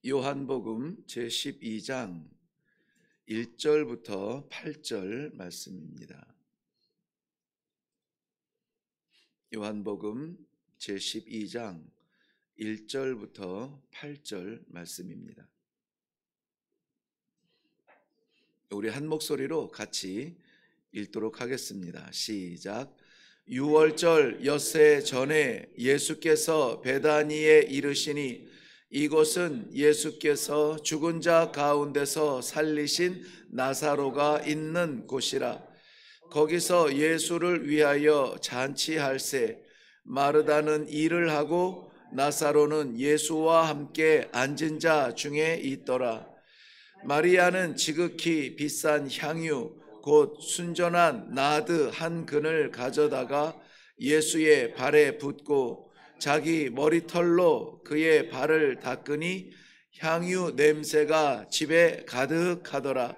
요한복음 제12장 1절부터 8절 말씀입니다. 요한복음 제12장 1절부터 8절 말씀입니다. 우리 한 목소리로 같이 읽도록 하겠습니다. 시작. 유월절 엿새 전에 예수께서 베다니에 이르시니 이곳은 예수께서 죽은 자 가운데서 살리신 나사로가 있는 곳이라. 거기서 예수를 위하여 잔치할세 마르다는 일을 하고 나사로는 예수와 함께 앉은 자 중에 있더라. 마리아는 지극히 비싼 향유 곧 순전한 나드 한 근을 가져다가 예수의 발에 붓고 자기 머리털로 그의 발을 닦으니 향유 냄새가 집에 가득하더라.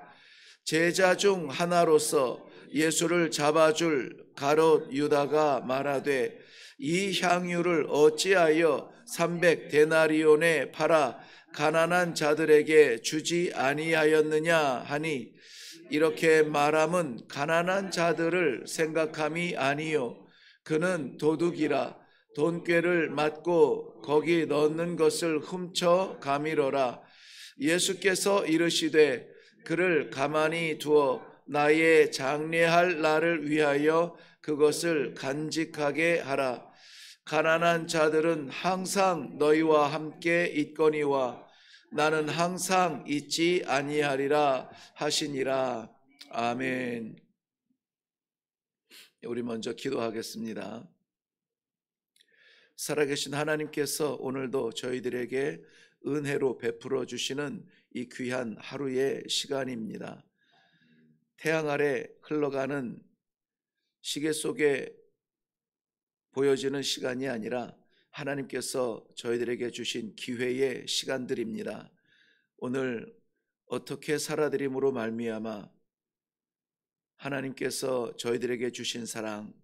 제자 중 하나로서 예수를 잡아줄 가롯 유다가 말하되 이 향유를 어찌하여 300데나리온에 팔아 가난한 자들에게 주지 아니하였느냐 하니, 이렇게 말함은 가난한 자들을 생각함이 아니요 그는 도둑이라 돈꾀를 맞고 거기 넣는 것을 훔쳐 가미러라. 예수께서 이르시되 그를 가만히 두어 나의 장례할 날을 위하여 그것을 간직하게 하라. 가난한 자들은 항상 너희와 함께 있거니와 나는 항상 있지 아니하리라 하시니라. 아멘. 우리 먼저 기도하겠습니다. 살아계신 하나님께서 오늘도 저희들에게 은혜로 베풀어 주시는 이 귀한 하루의 시간입니다. 태양 아래 흘러가는 시계 속에 보여지는 시간이 아니라 하나님께서 저희들에게 주신 기회의 시간들입니다. 오늘 어떻게 살아드림으로 말미암아 하나님께서 저희들에게 주신 사랑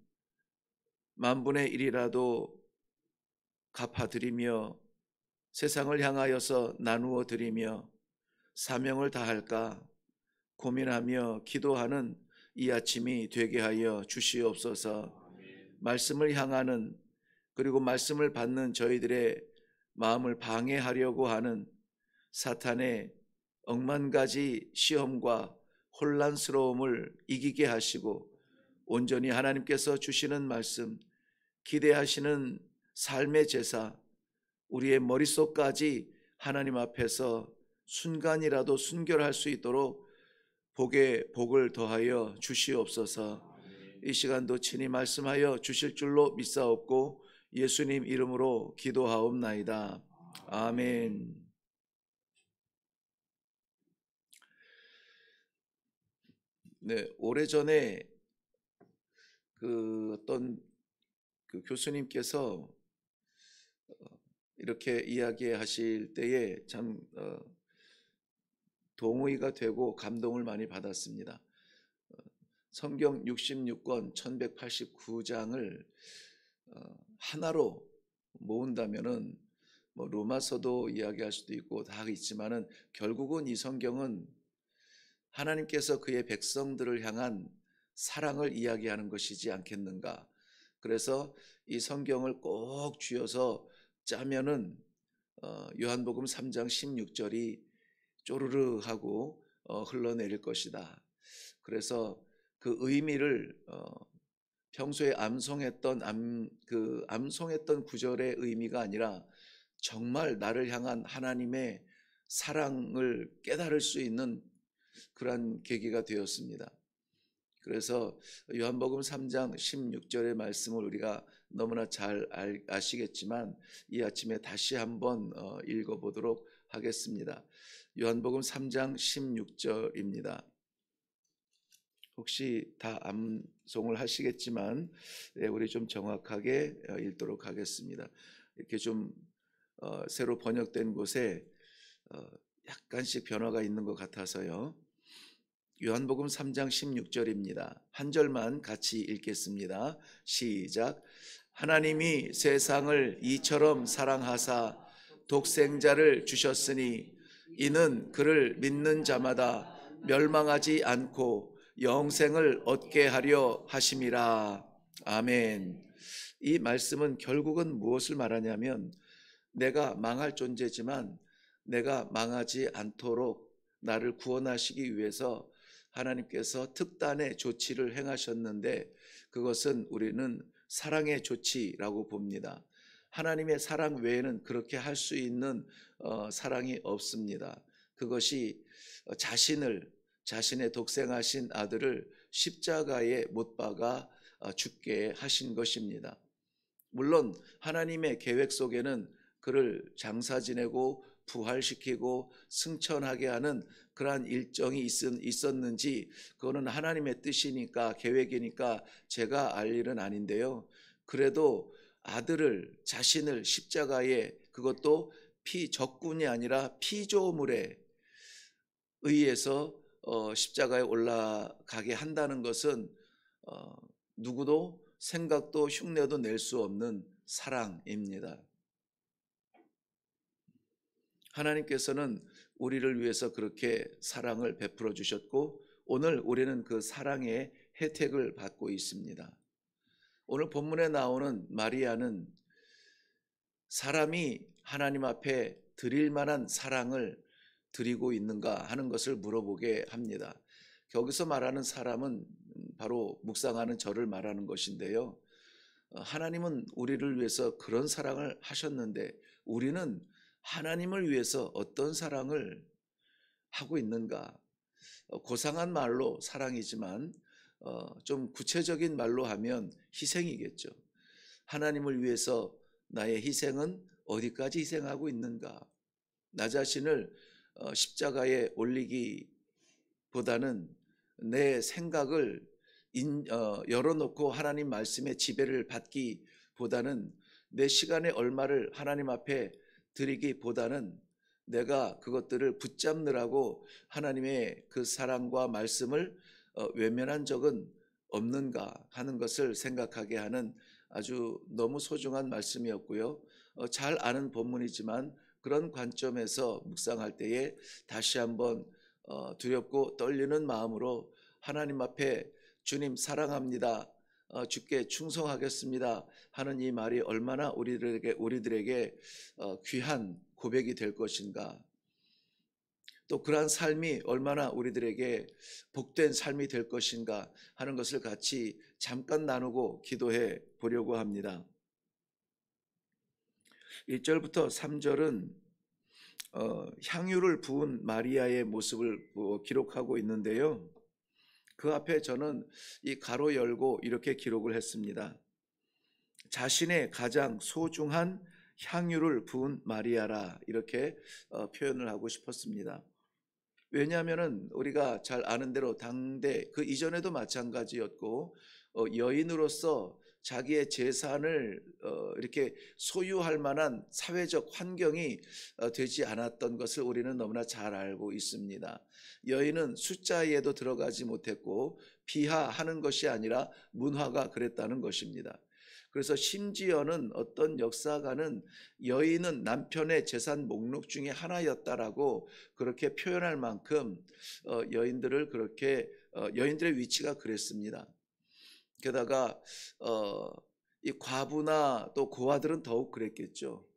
만분의 1이라도 갚아드리며 세상을 향하여서 나누어 드리며 사명을 다할까 고민하며 기도하는 이 아침이 되게 하여 주시옵소서. 말씀을 향하는, 그리고 말씀을 받는 저희들의 마음을 방해하려고 하는 사탄의 억만 가지 시험과 혼란스러움을 이기게 하시고 온전히 하나님께서 주시는 말씀, 기대하시는 삶의 제사, 우리의 머릿속까지 하나님 앞에서 순간이라도 순결할 수 있도록 복에 복을 더하여 주시옵소서. 이 시간도 친히 말씀하여 주실 줄로 믿사옵고 예수님 이름으로 기도하옵나이다. 아멘. 네, 오래전에 어떤 교수님께서 이렇게 이야기하실 때에 참 동의가 되고 감동을 많이 받았습니다. 성경 66권 1189장을 하나로 모은다면은 뭐 로마서도 이야기할 수도 있고 다 있지만은 결국은 이 성경은 하나님께서 그의 백성들을 향한 사랑을 이야기하는 것이지 않겠는가. 그래서 이 성경을 꼭 쥐어서 짜면은 요한복음 3장 16절이 쪼르르 하고 흘러내릴 것이다. 그래서 그 의미를 평소에 암송했던 암송했던 구절의 의미가 아니라 정말 나를 향한 하나님의 사랑을 깨달을 수 있는 그러한 계기가 되었습니다. 그래서 요한복음 3장 16절의 말씀을 우리가 너무나 잘 아시겠지만 이 아침에 다시 한번 읽어보도록 하겠습니다. 요한복음 3장 16절입니다. 혹시 다 암송을 하시겠지만 우리 좀 정확하게 읽도록 하겠습니다. 이렇게 좀 새로 번역된 곳에 약간씩 변화가 있는 것 같아서요. 요한복음 3장 16절입니다. 한 절만 같이 읽겠습니다. 시작. 하나님이 세상을 이처럼 사랑하사 독생자를 주셨으니 이는 그를 믿는 자마다 멸망하지 않고 영생을 얻게 하려 하심이라. 아멘. 이 말씀은 결국은 무엇을 말하냐면 내가 망할 존재지만 내가 망하지 않도록 나를 구원하시기 위해서 하나님께서 특단의 조치를 행하셨는데 그것은 우리는 사랑의 조치라고 봅니다. 하나님의 사랑 외에는 그렇게 할 수 있는 사랑이 없습니다. 그것이 자신의 독생하신 아들을 십자가에 못 박아 죽게 하신 것입니다. 물론 하나님의 계획 속에는 그를 장사 지내고 부활시키고 승천하게 하는 그러한 일정이 있었는지 그거는 하나님의 뜻이니까 계획이니까 제가 알 일은 아닌데요. 그래도 자신을 십자가에, 그것도 적군이 아니라 피조물에 의해서 십자가에 올라가게 한다는 것은 누구도 생각도 흉내도 낼 수 없는 사랑입니다. 하나님께서는 우리를 위해서 그렇게 사랑을 베풀어 주셨고 오늘 우리는 그 사랑의 혜택을 받고 있습니다. 오늘 본문에 나오는 마리아는 사람이 하나님 앞에 드릴 만한 사랑을 드리고 있는가 하는 것을 물어보게 합니다. 여기서 말하는 사람은 바로 묵상하는 저를 말하는 것인데요. 하나님은 우리를 위해서 그런 사랑을 하셨는데 우리는 하나님을 위해서 어떤 사랑을 하고 있는가? 고상한 말로 사랑이지만 좀 구체적인 말로 하면 희생이겠죠. 하나님을 위해서 나의 희생은 어디까지 희생하고 있는가? 나 자신을 십자가에 올리기보다는 내 생각을 열어놓고 하나님 말씀의 지배를 받기보다는 내 시간의 얼마를 하나님 앞에 드리기보다는 내가 그것들을 붙잡느라고 하나님의 그 사랑과 말씀을 외면한 적은 없는가 하는 것을 생각하게 하는 아주 너무 소중한 말씀이었고요. 잘 아는 본문이지만 그런 관점에서 묵상할 때에 다시 한번 두렵고 떨리는 마음으로 하나님 앞에 주님 사랑합니다, 주께 충성하겠습니다 하는 이 말이 얼마나 우리들에게 귀한 고백이 될 것인가, 또 그러한 삶이 얼마나 우리들에게 복된 삶이 될 것인가 하는 것을 같이 잠깐 나누고 기도해 보려고 합니다. 1절부터 3절은 향유를 부은 마리아의 모습을 기록하고 있는데요. 그 앞에 저는 이 가로 열고 이렇게 기록을 했습니다. 자신의 가장 소중한 향유를 부은 마리아라, 이렇게 표현을 하고 싶었습니다. 왜냐하면 우리가 잘 아는 대로 당대 그 이전에도 마찬가지였고 여인으로서 자기의 재산을 이렇게 소유할 만한 사회적 환경이 되지 않았던 것을 우리는 너무나 잘 알고 있습니다. 여인은 숫자에도 들어가지 못했고 비하하는 것이 아니라 문화가 그랬다는 것입니다. 그래서 심지어는 어떤 역사가는 여인은 남편의 재산 목록 중에 하나였다라고 그렇게 표현할 만큼 여인들의 위치가 그랬습니다. 게다가 이 과부나 또 고아들은 더욱 그랬겠죠.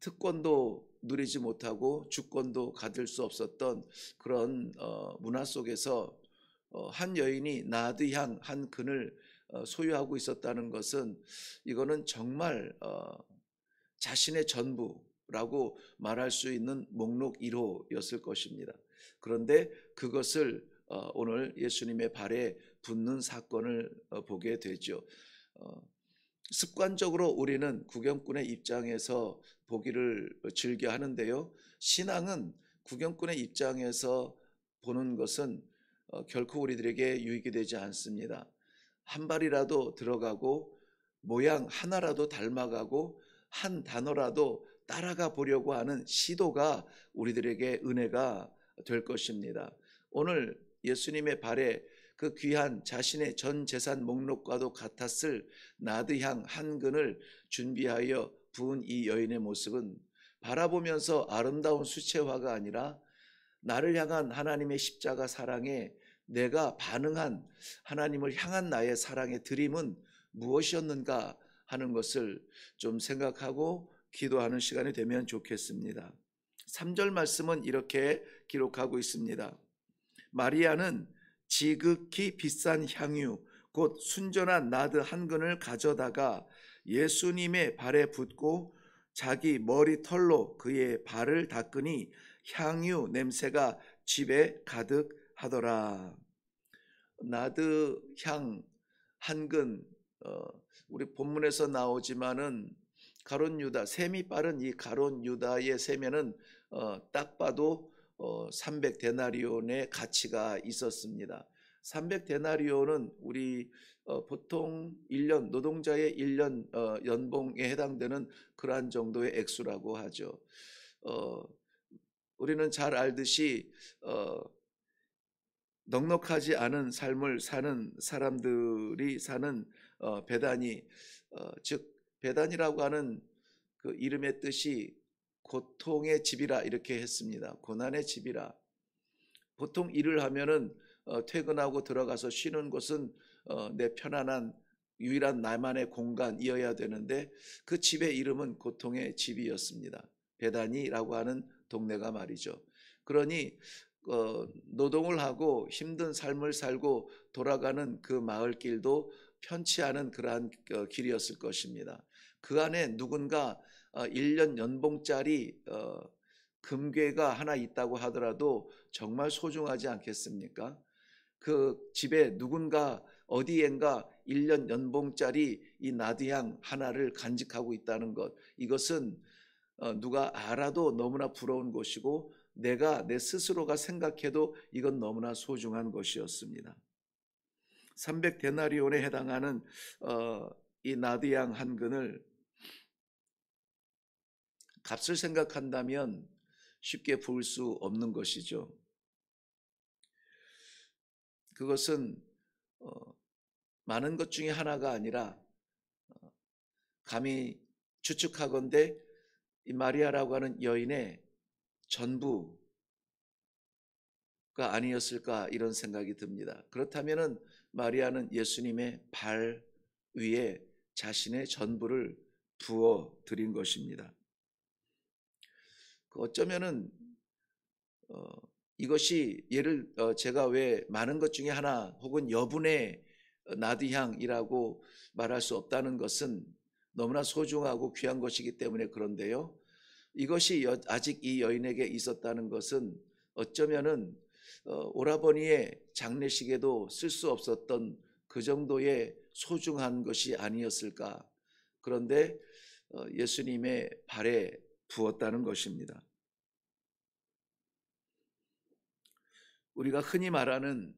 특권도 누리지 못하고 주권도 가질 수 없었던 그런 문화 속에서 한 여인이 나드향 한 근을 소유하고 있었다는 것은 이거는 정말 자신의 전부라고 말할 수 있는 목록 1호였을 것입니다. 그런데 그것을 오늘 예수님의 발에 붙는 사건을 보게 되죠. 습관적으로 우리는 구경꾼의 입장에서 보기를 즐겨 하는데요. 신앙은 구경꾼의 입장에서 보는 것은 결코 우리들에게 유익이 되지 않습니다. 한 발이라도 들어가고 모양 하나라도 닮아가고 한 단어라도 따라가 보려고 하는 시도가 우리들에게 은혜가 될 것입니다. 오늘 예수님의 발에 그 귀한 자신의 전 재산 목록과도 같았을 나드향 한 근을 준비하여 부은 이 여인의 모습은 바라보면서 아름다운 수채화가 아니라 나를 향한 하나님의 십자가 사랑에 내가 반응한 하나님을 향한 나의 사랑의 드림은 무엇이었는가 하는 것을 좀 생각하고 기도하는 시간이 되면 좋겠습니다. 3절 말씀은 이렇게 기록하고 있습니다. 마리아는 지극히 비싼 향유 곧 순전한 나드 한 근을 가져다가 예수님의 발에 붓고 자기 머리털로 그의 발을 닦으니 향유 냄새가 집에 가득하더라. 나드 향 한 근, 우리 본문에서 나오지만은 가룟 유다, 셈이 빠른 이 가룟 유다의 세면은 딱 봐도 300데나리온의 가치가 있었습니다. 300데나리온은 우리 보통 1년 노동자의 1년 연봉에 해당되는 그러한 정도의 액수라고 하죠. 우리는 잘 알듯이 넉넉하지 않은 삶을 사는 사람들이 사는 베다니, 즉 베단이라고 하는 그 이름의 뜻이 고통의 집이라 이렇게 했습니다. 고난의 집이라. 보통 일을 하면은 퇴근하고 들어가서 쉬는 곳은 내 편안한 유일한 나만의 공간이어야 되는데 그 집의 이름은 고통의 집이었습니다. 베다니라고 하는 동네가 말이죠. 그러니 노동을 하고 힘든 삶을 살고 돌아가는 그 마을길도 편치 않은 그러한 길이었을 것입니다. 그 안에 누군가 1년 연봉짜리 금괴가 하나 있다고 하더라도 정말 소중하지 않겠습니까? 그 집에 누군가 어디엔가 1년 연봉짜리 이 나드향 하나를 간직하고 있다는 것, 이것은 누가 알아도 너무나 부러운 것이고 내가 내 스스로가 생각해도 이건 너무나 소중한 것이었습니다. 300데나리온에 해당하는 이 나드향 한 근을 값을 생각한다면 쉽게 부을 수 없는 것이죠. 그것은 많은 것 중에 하나가 아니라 감히 추측하건대 이 마리아라고 하는 여인의 전부가 아니었을까 이런 생각이 듭니다. 그렇다면 마리아는 예수님의 발 위에 자신의 전부를 부어 드린 것입니다. 어쩌면은 이것이 제가 왜 많은 것 중에 하나 혹은 여분의 나드향이라고 말할 수 없다는 것은 너무나 소중하고 귀한 것이기 때문에 그런데요. 이것이 아직 이 여인에게 있었다는 것은 어쩌면은 오라버니의 장례식에도 쓸 수 없었던 그 정도의 소중한 것이 아니었을까. 그런데 예수님의 발에 부었다는 것입니다. 우리가 흔히 말하는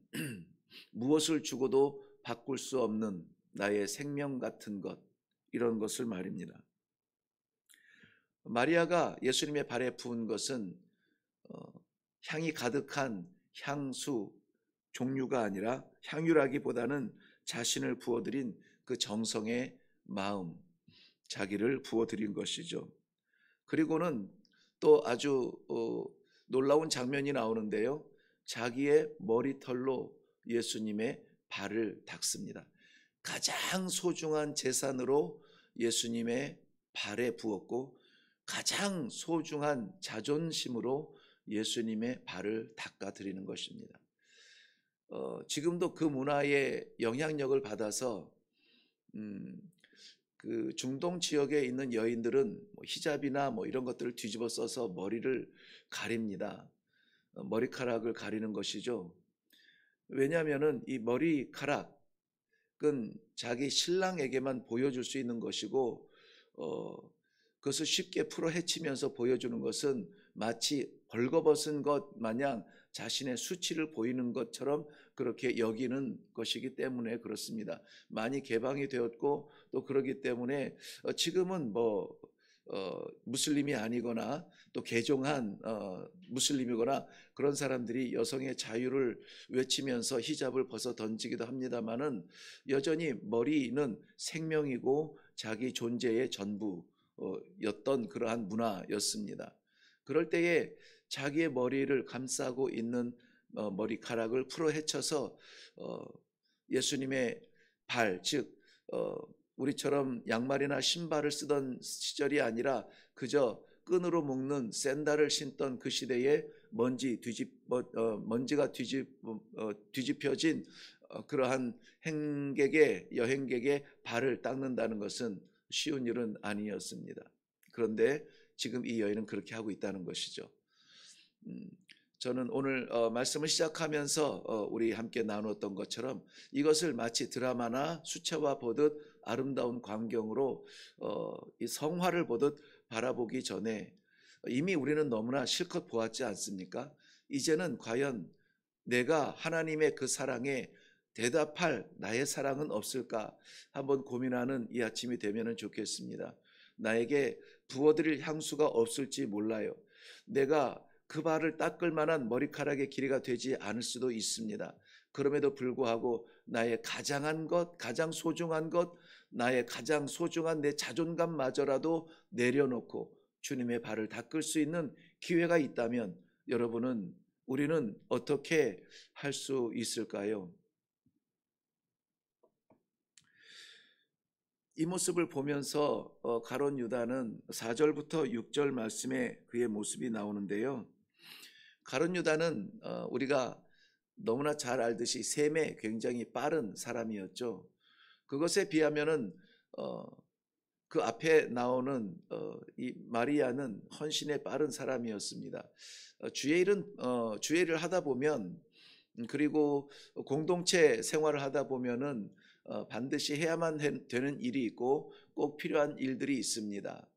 무엇을 주고도 바꿀 수 없는 나의 생명 같은 것, 이런 것을 말입니다. 마리아가 예수님의 발에 부은 것은 향이 가득한 향수 종류가 아니라 향유라기보다는 자신을 부어드린 그 정성의 마음, 자기를 부어드린 것이죠. 그리고는 또 아주 놀라운 장면이 나오는데요. 자기의 머리털로 예수님의 발을 닦습니다. 가장 소중한 재산으로 예수님의 발에 부었고 가장 소중한 자존심으로 예수님의 발을 닦아드리는 것입니다. 지금도 그 문화의 영향력을 받아서 그 중동 지역에 있는 여인들은 히잡이나 이런 것들을 뒤집어 써서 머리를 가립니다. 머리카락을 가리는 것이죠. 왜냐하면은 이 머리카락은 자기 신랑에게만 보여줄 수 있는 것이고 그것을 쉽게 풀어 헤치면서 보여주는 것은 마치 벌거벗은 것 마냥 자신의 수치를 보이는 것처럼 그렇게 여기는 것이기 때문에 그렇습니다. 많이 개방이 되었고 또 그러기 때문에 지금은 무슬림이 아니거나 또 개종한 무슬림이거나 그런 사람들이 여성의 자유를 외치면서 히잡을 벗어 던지기도 합니다만은 여전히 머리는 생명이고 자기 존재의 전부, 였던 그러한 문화였습니다. 그럴 때에 자기의 머리를 감싸고 있는 머리카락을 풀어 헤쳐서 예수님의 발, 즉 우리처럼 양말이나 신발을 쓰던 시절이 아니라 그저 끈으로 묶는 샌들을 신던 그 시대에 먼지가 뒤집혀진 그러한 여행객의 발을 닦는다는 것은 쉬운 일은 아니었습니다. 그런데 지금 이 여인은 그렇게 하고 있다는 것이죠. 저는 오늘 말씀을 시작하면서 우리 함께 나누었던 것처럼 이것을 마치 드라마나 수채화 보듯 아름다운 광경으로 이 성화를 보듯 바라보기 전에 이미 우리는 너무나 실컷 보았지 않습니까? 이제는 과연 내가 하나님의 그 사랑에 대답할 나의 사랑은 없을까 한번 고민하는 이 아침이 되면 좋겠습니다. 나에게 부어드릴 향수가 없을지 몰라요. 내가 그 발을 닦을 만한 머리카락의 길이가 되지 않을 수도 있습니다. 그럼에도 불구하고 나의 가장 소중한 것, 나의 가장 소중한 내 자존감마저라도 내려놓고 주님의 발을 닦을 수 있는 기회가 있다면 우리는 어떻게 할 수 있을까요? 이 모습을 보면서 가룟 유다는 4절부터 6절 말씀에 그의 모습이 나오는데요. 가룟 유다는 우리가 너무나 잘 알듯이 셈에 굉장히 빠른 사람이었죠. 그것에 비하면은 그 앞에 나오는 이 마리아는 헌신에 빠른 사람이었습니다. 주일을 하다 보면 그리고 공동체 생활을 하다 보면은 반드시 해야만 되는 일이 있고 꼭 필요한 일들이 있습니다.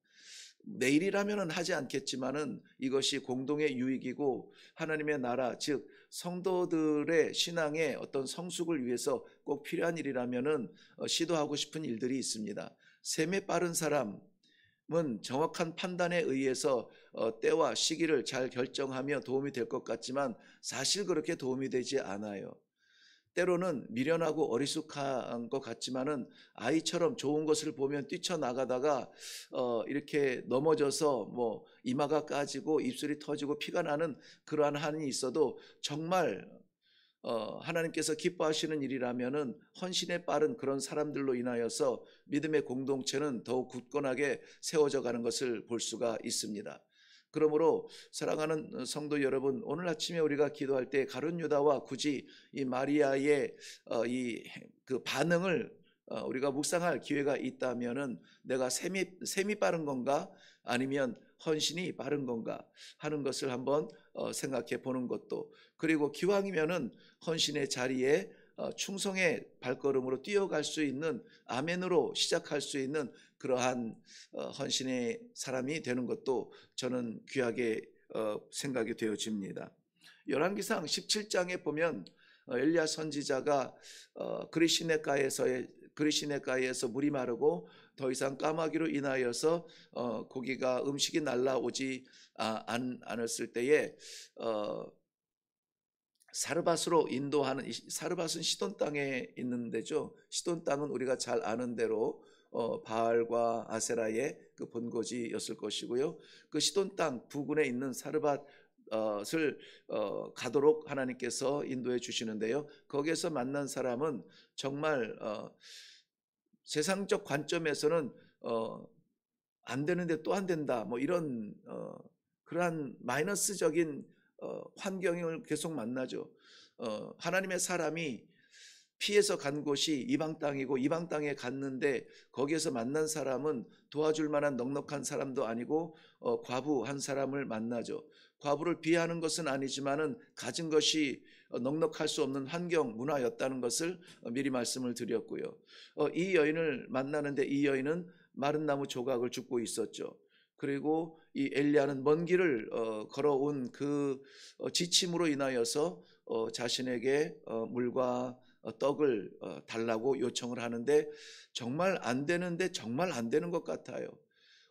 내일이라면은 하지 않겠지만은 이것이 공동의 유익이고 하나님의 나라 즉 성도들의 신앙의 어떤 성숙을 위해서 꼭 필요한 일이라면은 시도하고 싶은 일들이 있습니다. 셈에 빠른 사람은 정확한 판단에 의해서 때와 시기를 잘 결정하며 도움이 될 것 같지만 사실 그렇게 도움이 되지 않아요. 때로는 미련하고 어리숙한 것 같지만은 아이처럼 좋은 것을 보면 뛰쳐나가다가 이렇게 넘어져서 이마가 까지고 입술이 터지고 피가 나는 그러한 한이 있어도 정말 하나님께서 기뻐하시는 일이라면은 헌신에 빠른 그런 사람들로 인하여서 믿음의 공동체는 더욱 굳건하게 세워져 가는 것을 볼 수가 있습니다. 그러므로 사랑하는 성도 여러분, 오늘 아침에 우리가 기도할 때 가룟 유다와 굳이 이 마리아의 이 그 반응을 우리가 묵상할 기회가 있다면은 내가 셈이 빠른 건가 아니면 헌신이 빠른 건가 하는 것을 한번 생각해 보는 것도, 그리고 기왕이면은 헌신의 자리에 충성의 발걸음으로 뛰어갈 수 있는, 아멘으로 시작할 수 있는 그러한 헌신의 사람이 되는 것도 저는 귀하게 생각이 되어집니다. 열왕기상 17장에 보면 엘리야 선지자가 그리시네가에서 물이 마르고 더 이상 까마귀로 인하여서 음식이 날라오지 않았을 때에 사르밧으로 인도하는, 사르밧은 시돈 땅에 있는 데죠. 시돈 땅은 우리가 잘 아는 대로 바알과 아세라의 그 본거지였을 것이고요. 그 시돈 땅 부근에 있는 사르밧을 가도록 하나님께서 인도해 주시는데요. 거기에서 만난 사람은 정말 세상적 관점에서는 안 되는데 또 안 된다, 이런 그러한 마이너스적인 환경을 계속 만나죠. 하나님의 사람이 피해서 간 곳이 이방 땅이고 이방 땅에 갔는데 거기에서 만난 사람은 도와줄 만한 넉넉한 사람도 아니고 과부 한 사람을 만나죠. 과부를 비하하는 것은 아니지만은 가진 것이 넉넉할 수 없는 환경 문화였다는 것을 미리 말씀을 드렸고요. 이 여인을 만나는데 이 여인은 마른 나무 조각을 줍고 있었죠. 그리고 이 엘리야는 먼 길을 걸어온 그 지침으로 인하여서 자신에게 물과 떡을 달라고 요청을 하는데 정말 안 되는데 정말 안 되는 것 같아요.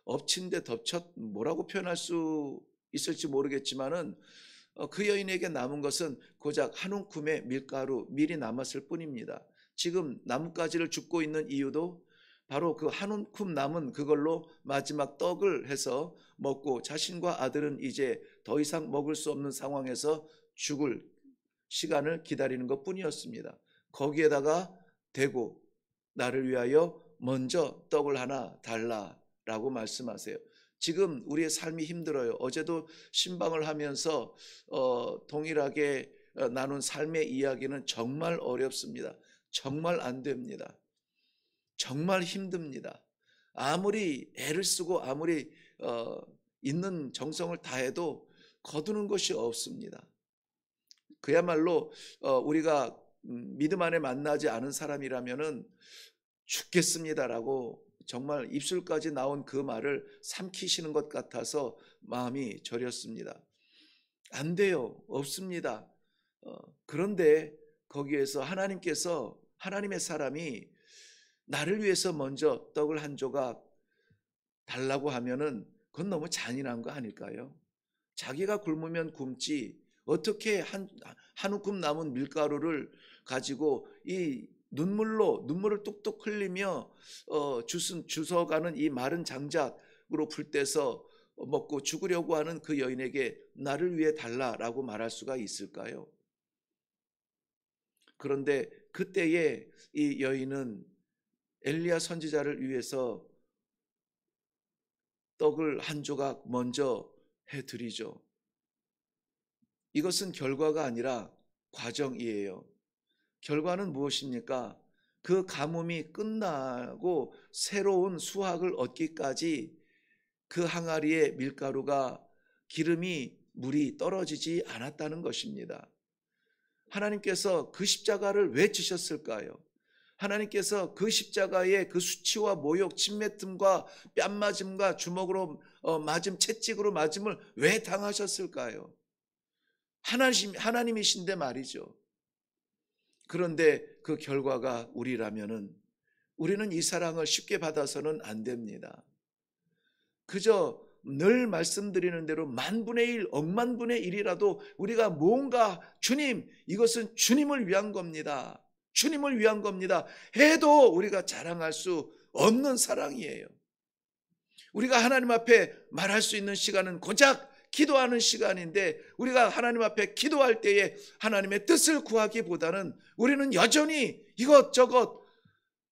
엎친 데 덮쳤, 뭐라고 표현할 수 있을지 모르겠지만은 그 여인에게 남은 것은 고작 한 움큼의 밀가루, 밀이 남았을 뿐입니다. 지금 나뭇가지를 줍고 있는 이유도 바로 그 한 움큼 남은 그걸로 마지막 떡을 해서 먹고 자신과 아들은 이제 더 이상 먹을 수 없는 상황에서 죽을 시간을 기다리는 것뿐이었습니다. 거기에다가 대고 나를 위하여 먼저 떡을 하나 달라라고 말씀하세요. 지금 우리의 삶이 힘들어요. 어제도 신방을 하면서 동일하게 나눈 삶의 이야기는 정말 어렵습니다. 정말 안 됩니다. 정말 힘듭니다. 아무리 애를 쓰고 아무리 있는 정성을 다해도 거두는 것이 없습니다. 그야말로 우리가 믿음 안에 만나지 않은 사람이라면은 죽겠습니다라고 정말 입술까지 나온 그 말을 삼키시는 것 같아서 마음이 저렸습니다. 안 돼요. 없습니다. 그런데 거기에서 하나님께서 하나님의 사람이 나를 위해서 먼저 떡을 한 조각 달라고 하면은 그건 너무 잔인한 거 아닐까요? 자기가 굶으면 굶지 어떻게 한 움큼 남은 밀가루를 가지고 이 눈물을 뚝뚝 흘리며 주워가는 이 마른 장작으로 불때서 먹고 죽으려고 하는 그 여인에게 나를 위해 달라라고 말할 수가 있을까요? 그런데 그때에 이 여인은 엘리야 선지자를 위해서 떡을 한 조각 먼저 해드리죠. 이것은 결과가 아니라 과정이에요. 결과는 무엇입니까? 그 가뭄이 끝나고 새로운 수확을 얻기까지 그 항아리에 밀가루가 기름이 물이 떨어지지 않았다는 것입니다. 하나님께서 그 십자가를 왜 지셨을까요? 하나님께서 그 십자가의 그 수치와 모욕, 침뱉음과 뺨맞음과 주먹으로 맞음, 채찍으로 맞음을 왜 당하셨을까요? 하나님이신데 말이죠. 그런데 그 결과가 우리라면은 우리는 이 사랑을 쉽게 받아서는 안 됩니다. 그저 늘 말씀드리는 대로 만분의 일, 억만분의 일이라도 우리가 뭔가 주님, 이것은 주님을 위한 겁니다. 주님을 위한 겁니다. 해도 우리가 자랑할 수 없는 사랑이에요. 우리가 하나님 앞에 말할 수 있는 시간은 고작 기도하는 시간인데 우리가 하나님 앞에 기도할 때에 하나님의 뜻을 구하기보다는 우리는 여전히 이것저것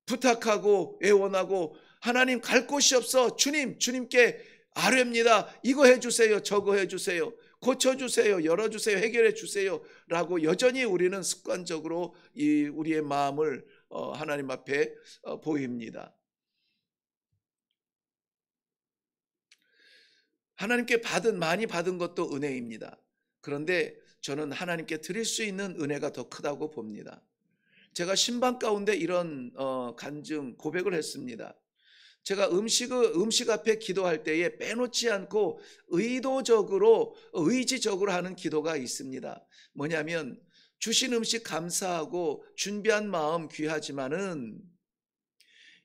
부탁하고 애원하고 하나님 갈 곳이 없어 주님께 아뢰입니다. 이거 해주세요. 저거 해주세요. 고쳐주세요. 열어주세요. 해결해주세요. 라고 여전히 우리는 습관적으로 우리의 마음을 하나님 앞에 보입니다. 하나님께 많이 받은 것도 은혜입니다. 그런데 저는 하나님께 드릴 수 있는 은혜가 더 크다고 봅니다. 제가 신방 가운데 이런 간증 고백을 했습니다. 제가 음식 앞에 기도할 때에 빼놓지 않고 의지적으로 하는 기도가 있습니다. 뭐냐면 주신 음식 감사하고 준비한 마음 귀하지만은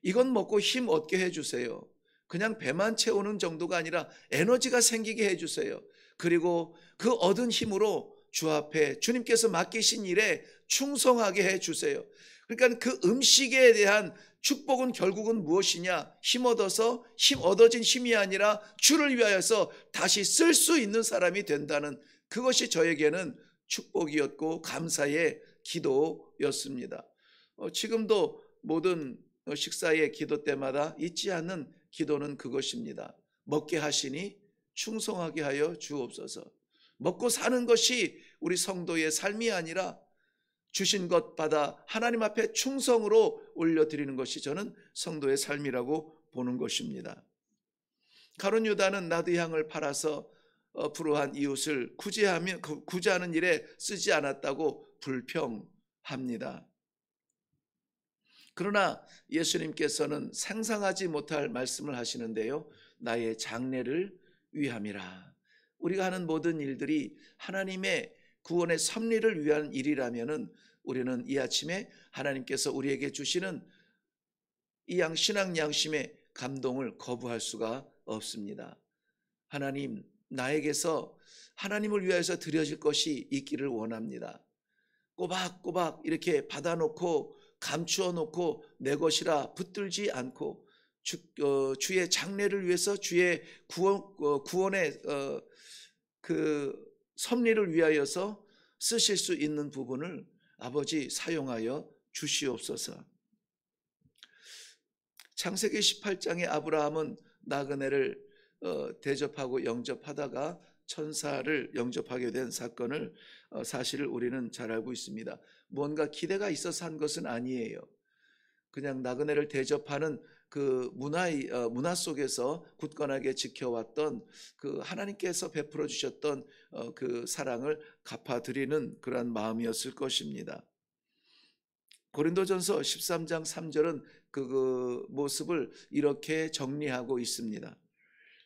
이건 먹고 힘 얻게 해주세요. 그냥 배만 채우는 정도가 아니라 에너지가 생기게 해주세요. 그리고 그 얻은 힘으로 주 앞에 주님께서 맡기신 일에 충성하게 해주세요. 그러니까 그 음식에 대한 축복은 결국은 무엇이냐? 힘 얻어진 힘이 아니라 주를 위하여서 다시 쓸 수 있는 사람이 된다는 그것이 저에게는 축복이었고 감사의 기도였습니다. 지금도 모든 식사의 기도 때마다 잊지 않는 기도는 그것입니다. 먹게 하시니 충성하게 하여 주옵소서. 먹고 사는 것이 우리 성도의 삶이 아니라 주신 것 받아 하나님 앞에 충성으로 올려드리는 것이 저는 성도의 삶이라고 보는 것입니다. 가룟 유다는 나드향을 팔아서 불우한 이웃을 구제하는 일에 쓰지 않았다고 불평합니다. 그러나 예수님께서는 상상하지 못할 말씀을 하시는데요. 나의 장래를 위함이라. 우리가 하는 모든 일들이 하나님의 구원의 섭리를 위한 일이라면은 우리는 이 아침에 하나님께서 우리에게 주시는 이 신앙 양심의 감동을 거부할 수가 없습니다. 하나님, 나에게서 하나님을 위해서 드려질 것이 있기를 원합니다. 꼬박꼬박 이렇게 받아놓고 감추어 놓고 내 것이라 붙들지 않고 주의 장래를 위해서 주의 구원의 그 섭리를 위하여서 쓰실 수 있는 부분을 아버지 사용하여 주시옵소서. 창세기 18장에 아브라함은 나그네를 대접하고 영접하다가 천사를 영접하게 된 사건을 사실을 우리는 잘 알고 있습니다. 뭔가 기대가 있어서 한 것은 아니에요. 그냥 나그네를 대접하는 그 문화 속에서 굳건하게 지켜왔던 그 하나님께서 베풀어 주셨던 그 사랑을 갚아드리는 그러한 마음이었을 것입니다. 고린도전서 13장 3절은 그 모습을 이렇게 정리하고 있습니다.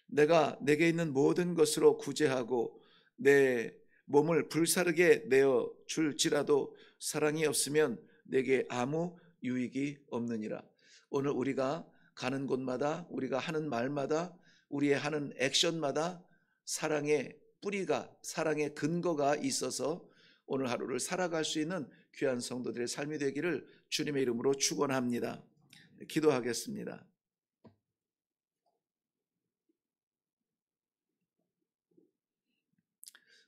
내가 내게 있는 모든 것으로 구제하고 내 몸을 불사르게 내어 줄지라도 사랑이 없으면 내게 아무 유익이 없느니라. 오늘 우리가 가는 곳마다, 우리가 하는 말마다, 우리의 하는 액션마다 사랑의 뿌리가, 사랑의 근거가 있어서 오늘 하루를 살아갈 수 있는 귀한 성도들의 삶이 되기를 주님의 이름으로 축원합니다. 기도하겠습니다.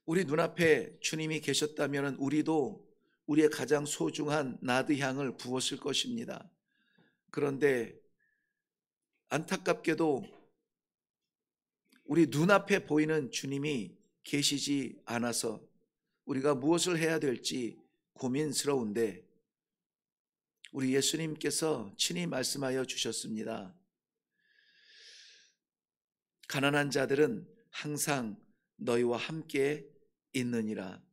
우리 눈앞에 주님이 계셨다면 우리도 우리의 가장 소중한 나드 향을 부었을 것입니다. 그런데 안타깝게도 우리 눈앞에 보이는 주님이 계시지 않아서 우리가 무엇을 해야 될지 고민스러운데 우리 예수님께서 친히 말씀하여 주셨습니다. 가난한 자들은 항상 너희와 함께 있느니라.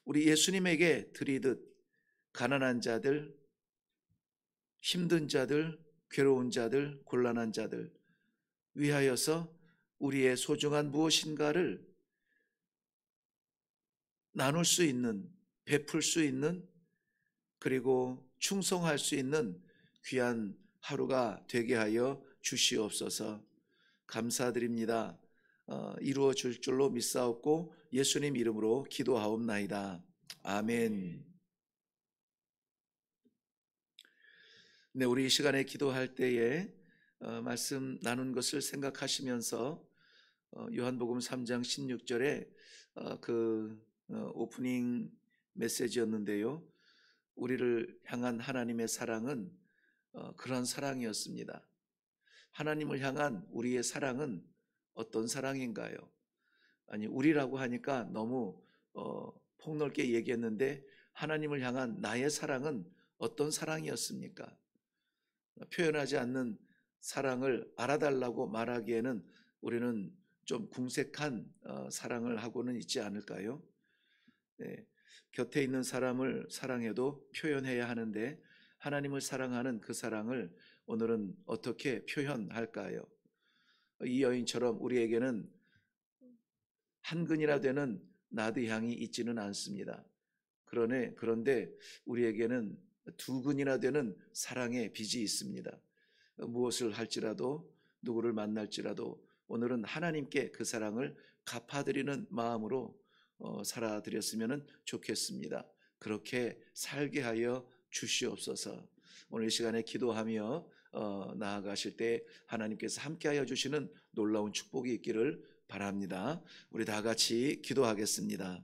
우리 예수님에게 드리듯 가난한 자들, 힘든 자들, 괴로운 자들, 곤란한 자들 위하여서 우리의 소중한 무엇인가를 나눌 수 있는, 베풀 수 있는, 그리고 충성할 수 있는 귀한 하루가 되게 하여 주시옵소서. 감사드립니다. 이루어 줄 줄로 믿사옵고 예수님 이름으로 기도하옵나이다. 아멘. 네, 우리 이 시간에 기도할 때에 말씀 나눈 것을 생각하시면서 요한복음 3장 16절에 오프닝 메시지였는데요. 우리를 향한 하나님의 사랑은 그런 사랑이었습니다. 하나님을 향한 우리의 사랑은 어떤 사랑인가요? 아니, 우리라고 하니까 너무 폭넓게 얘기했는데 하나님을 향한 나의 사랑은 어떤 사랑이었습니까? 표현하지 않는 사랑을 알아달라고 말하기에는 우리는 좀 궁색한 사랑을 하고는 있지 않을까요? 네, 곁에 있는 사람을 사랑해도 표현해야 하는데 하나님을 사랑하는 그 사랑을 오늘은 어떻게 표현할까요? 이 여인처럼 우리에게는 한 근이나 되는 나드 향이 있지는 않습니다. 그런데 우리에게는 두 근이나 되는 사랑의 빚이 있습니다. 무엇을 할지라도 누구를 만날지라도 오늘은 하나님께 그 사랑을 갚아드리는 마음으로 살아드렸으면 좋겠습니다. 그렇게 살게 하여 주시옵소서. 오늘 이 시간에 기도하며 나아가실 때 하나님께서 함께하여 주시는 놀라운 축복이 있기를 바랍니다. 우리 다 같이 기도하겠습니다.